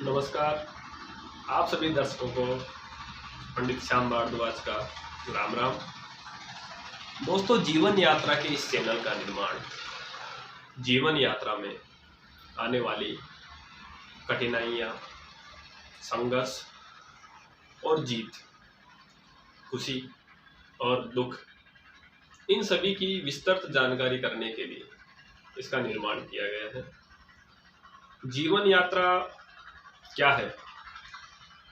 नमस्कार। आप सभी दर्शकों को पंडित श्याम भारद्वाज का राम राम। दोस्तों, जीवन यात्रा के इस चैनल का निर्माण जीवन यात्रा में आने वाली कठिनाइयाँ, संघर्ष और जीत, खुशी और दुख, इन सभी की विस्तृत जानकारी करने के लिए इसका निर्माण किया गया है। जीवन यात्रा क्या है?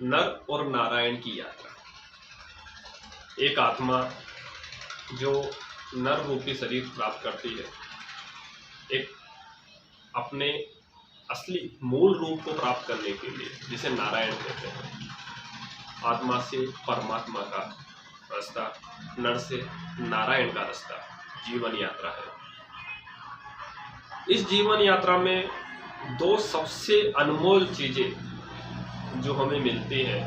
नर और नारायण की यात्रा। एक आत्मा जो नर रूपी शरीर प्राप्त करती है, एक अपने असली मूल रूप को प्राप्त करने के लिए, जिसे नारायण कहते हैं, आत्मा से परमात्मा का रास्ता, नर से नारायण का रास्ता जीवन यात्रा है। इस जीवन यात्रा में दो सबसे अनमोल चीजें जो हमें मिलती है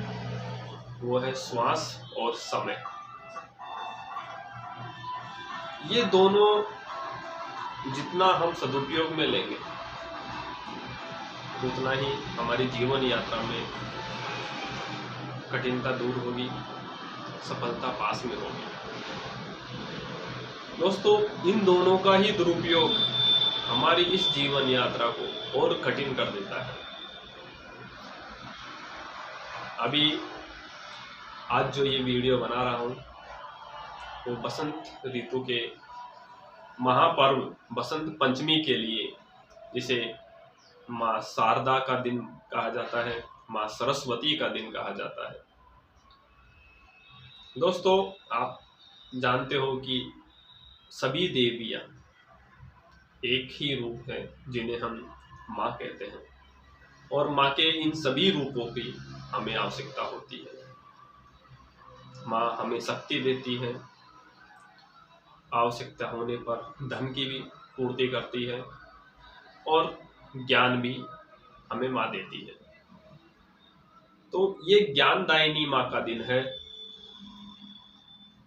वो है श्वास और समय। ये दोनों जितना हम सदुपयोग में लेंगे उतना ही हमारी जीवन यात्रा में कठिनता दूर होगी, सफलता पास में होगी। दोस्तों, इन दोनों का ही दुरुपयोग हमारी इस जीवन यात्रा को और कठिन कर देता है। अभी आज जो ये वीडियो बना रहा हूँ वो बसंत ऋतु के महापर्व बसंत पंचमी के लिए, जिसे माँ शारदा का दिन कहा जाता है, माँ सरस्वती का दिन कहा जाता है। दोस्तों, आप जानते हो कि सभी देवियाँ एक ही रूप है जिन्हें हम माँ कहते हैं, और माँ के इन सभी रूपों की हमें आवश्यकता होती है। माँ हमें शक्ति देती है, आवश्यकता होने पर धन की भी पूर्ति करती है, और ज्ञान भी हमें माँ देती है। तो ये ज्ञानदायिनी माँ का दिन है।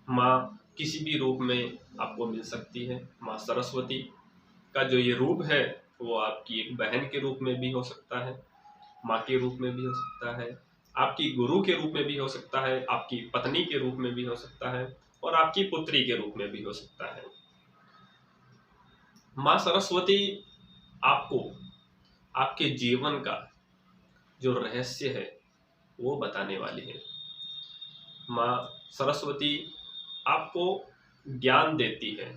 माँ किसी भी रूप में आपको मिल सकती है। माँ सरस्वती का जो ये रूप है वो आपकी एक बहन के रूप में भी हो सकता है, माँ के रूप में भी हो सकता है, आपकी गुरु के रूप में भी हो सकता है, आपकी पत्नी के रूप में भी हो सकता है, और आपकी पुत्री के रूप में भी हो सकता है। माँ सरस्वती आपको आपके जीवन का जो रहस्य है वो बताने वाली है। माँ सरस्वती आपको ज्ञान देती है।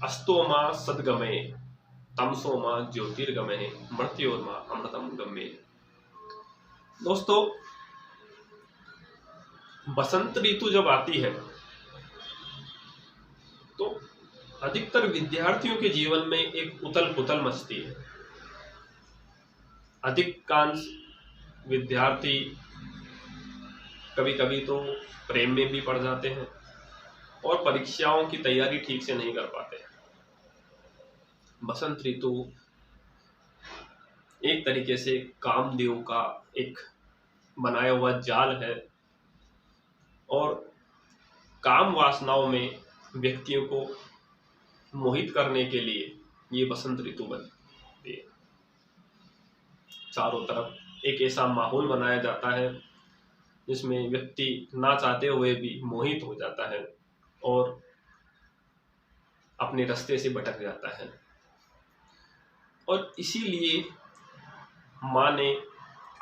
अस्तो माँ सद्गमये तमसो माँ ज्योतिर्गमये मृत्योर्मा अमृतम गम्ये। दोस्तों, बसंत ऋतु जब आती है तो अधिकतर विद्यार्थियों के जीवन में एक उथल पुथल मचती है। अधिकांश विद्यार्थी कभी कभी तो प्रेम में भी पड़ जाते हैं और परीक्षाओं की तैयारी ठीक से नहीं कर पाते। बसंत ऋतु एक तरीके से कामदेव का एक बनाया हुआ जाल है, और काम वासनाओं में व्यक्तियों को मोहित करने के लिए ये बसंत ऋतु बनती है। चारों तरफ एक ऐसा माहौल बनाया जाता है जिसमें व्यक्ति ना चाहते हुए भी मोहित हो जाता है और अपने रास्ते से भटक जाता है। और इसीलिए माँ ने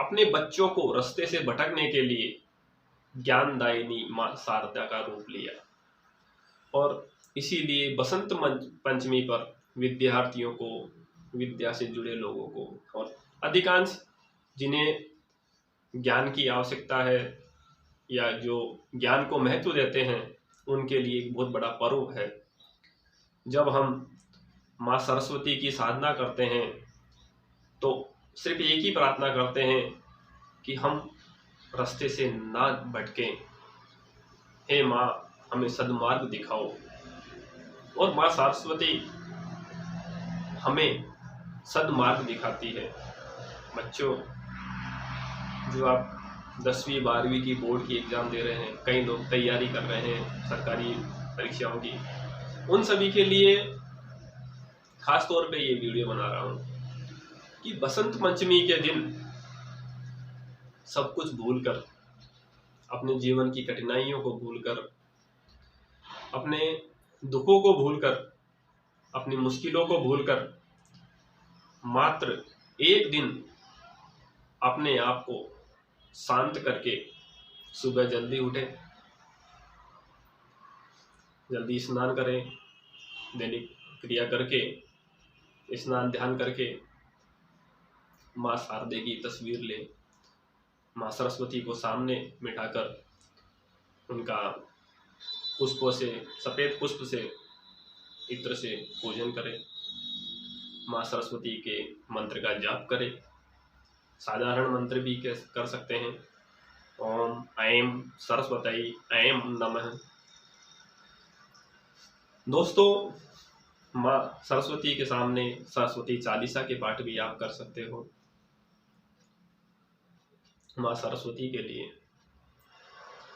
अपने बच्चों को रास्ते से भटकने के लिए ज्ञानदायिनी माँ शारदा का रूप लिया, और इसीलिए बसंत पंचमी पर विद्यार्थियों को, विद्या से जुड़े लोगों को, और अधिकांश जिन्हें ज्ञान की आवश्यकता है या जो ज्ञान को महत्व देते हैं, उनके लिए एक बहुत बड़ा पर्व है। जब हम माँ सरस्वती की साधना करते हैं तो सिर्फ एक ही प्रार्थना करते हैं कि हम रास्ते से ना भटकें। हे माँ, हमें सद्मार्ग दिखाओ। और माँ सरस्वती हमें सद्मार्ग दिखाती है। बच्चों, जो आप 10वीं 12वीं की बोर्ड की एग्ज़ाम दे रहे हैं, कई लोग तैयारी कर रहे हैं सरकारी परीक्षाओं की, उन सभी के लिए खास तौर पे ये वीडियो बना रहा हूँ कि बसंत पंचमी के दिन सब कुछ भूलकर, अपने जीवन की कठिनाइयों को भूलकर, अपने दुखों को भूलकर, अपनी मुश्किलों को भूलकर मात्र एक दिन अपने आप को शांत करके सुबह जल्दी उठे, जल्दी स्नान करें, दैनिक क्रिया करके, स्नान ध्यान करके माँ शारदे की तस्वीर ले, माँ सरस्वती को सामने बिठाकर उनका पुष्पों से, सफ़ेद पुष्प से, इत्र से पूजन करें, माँ सरस्वती के मंत्र का जाप करें। साधारण मंत्र भी कर सकते हैं। ओम ऐं सरस्वती ऐं नमः। दोस्तों, माँ सरस्वती के सामने सरस्वती चालीसा के पाठ भी आप कर सकते हो। माँ सरस्वती के लिए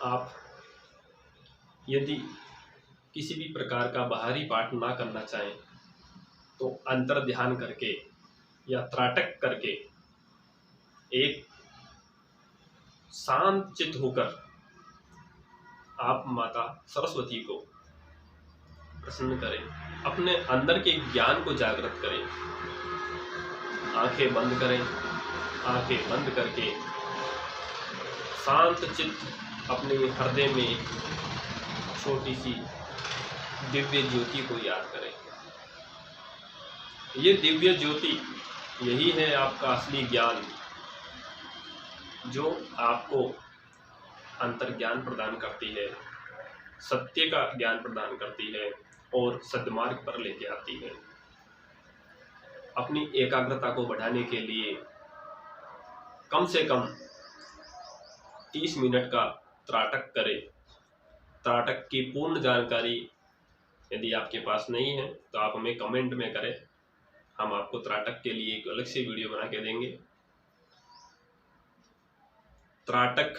आप यदि किसी भी प्रकार का बाहरी पाठ ना करना चाहें तो अंतर ध्यान करके या त्राटक करके एक शांत चित्त होकर आप माता सरस्वती को प्रसन्न करें, अपने अंदर के ज्ञान को जागृत करें। आंखें बंद करें, आंखें बंद करके शांत चित्त अपने हृदय में छोटी सी दिव्य ज्योति को याद करें। ये दिव्य ज्योति यही है आपका असली ज्ञान, जो आपको अंतर ज्ञान प्रदान करती है, सत्य का ज्ञान प्रदान करती है और सद्मार्ग पर लेके आती है। अपनी एकाग्रता को बढ़ाने के लिए कम से कम 30 मिनट का त्राटक करें। त्राटक की पूर्ण जानकारी यदि आपके पास नहीं है तो आप हमें कमेंट में करें, हम आपको त्राटक के लिए एक अलग से वीडियो बना के देंगे। त्राटक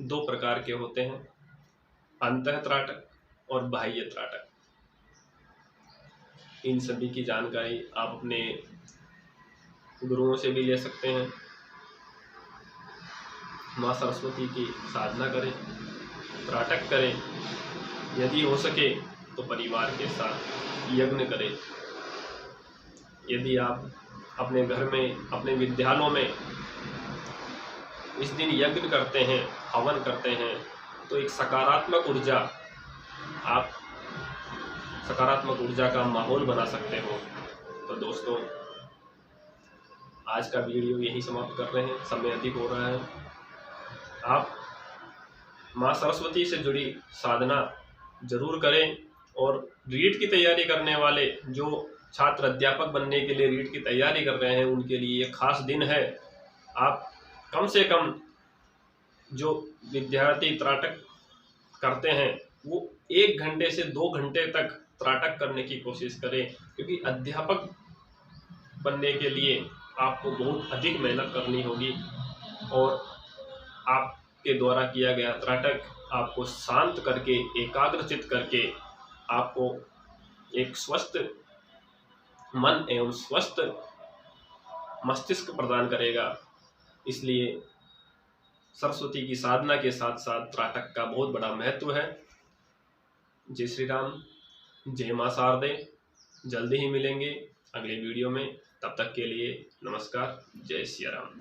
2 प्रकार के होते हैं, अंतः त्राटक और बाह्य त्राटक। इन सभी की जानकारी आप अपने गुरुओं से भी ले सकते हैं। माँ सरस्वती की साधना करें, त्राटक करें, यदि हो सके तो परिवार के साथ यज्ञ करें। यदि आप अपने घर में, अपने विद्यालयों में इस दिन यज्ञ करते हैं, हवन करते हैं, तो एक सकारात्मक ऊर्जा का माहौल बना सकते हो। तो दोस्तों, आज का वीडियो यही समाप्त कर रहे हैं, समय अधिक हो रहा है। आप माँ सरस्वती से जुड़ी साधना जरूर करें और रीट की तैयारी करने वाले, जो छात्र अध्यापक बनने के लिए रीट की तैयारी कर रहे हैं, उनके लिए एक खास दिन है। आप कम से कम, जो विद्यार्थी त्राटक करते हैं वो 1 घंटे से 2 घंटे तक त्राटक करने की कोशिश करें, क्योंकि अध्यापक बनने के लिए आपको बहुत अधिक मेहनत करनी होगी और आपके द्वारा किया गया त्राटक आपको शांत करके, एकाग्रचित करके आपको एक स्वस्थ मन एवं स्वस्थ मस्तिष्क प्रदान करेगा। इसलिए सरस्वती की साधना के साथ साथ त्राटक का बहुत बड़ा महत्व है। जय श्री राम, जय माँ शारदे। जल्दी ही मिलेंगे अगले वीडियो में, तब तक के लिए नमस्कार, जय श्री राम।